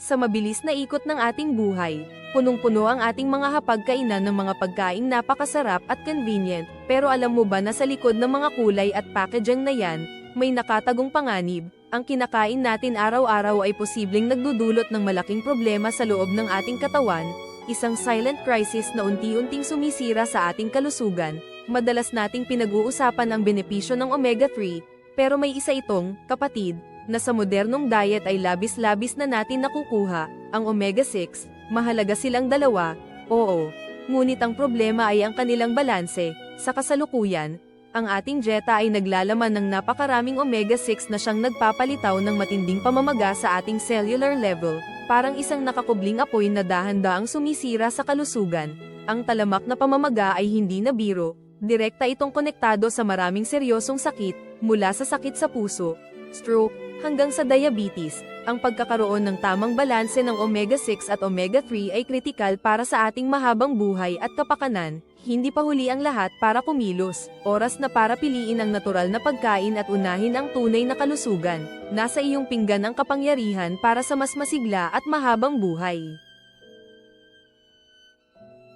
Sa mabilis na ikot ng ating buhay, punong-puno ang ating mga hapagkainan ng mga pagkaing napakasarap at convenient, pero alam mo ba na sa likod ng mga kulay at packaging na yan, may nakatagong panganib? Ang kinakain natin araw-araw ay posibleng nagdudulot ng malaking problema sa loob ng ating katawan, isang silent crisis na unti-unting sumisira sa ating kalusugan. Madalas nating pinag-uusapan ang benepisyo ng omega-3, pero may isa itong, kapatid, na sa modernong diet ay labis-labis na natin nakukuha, ang omega-6, mahalaga silang dalawa, oo. Ngunit ang problema ay ang kanilang balanse. Sa kasalukuyan, ang ating dieta ay naglalaman ng napakaraming omega-6 na siyang nagpapalitaw ng matinding pamamaga sa ating cellular level, parang isang nakakubling apoy na dahan-daang sumisira sa kalusugan. Ang talamak na pamamaga ay hindi na biro, direkta itong konektado sa maraming seryosong sakit, mula sa sakit sa puso, stroke, hanggang sa diabetes. Ang pagkakaroon ng tamang balanse ng omega-6 at omega-3 ay kritikal para sa ating mahabang buhay at kapakanan. Hindi pa huli ang lahat para kumilos. Oras na para piliin ang natural na pagkain at unahin ang tunay na kalusugan. Nasa iyong pinggan ang kapangyarihan para sa mas masigla at mahabang buhay.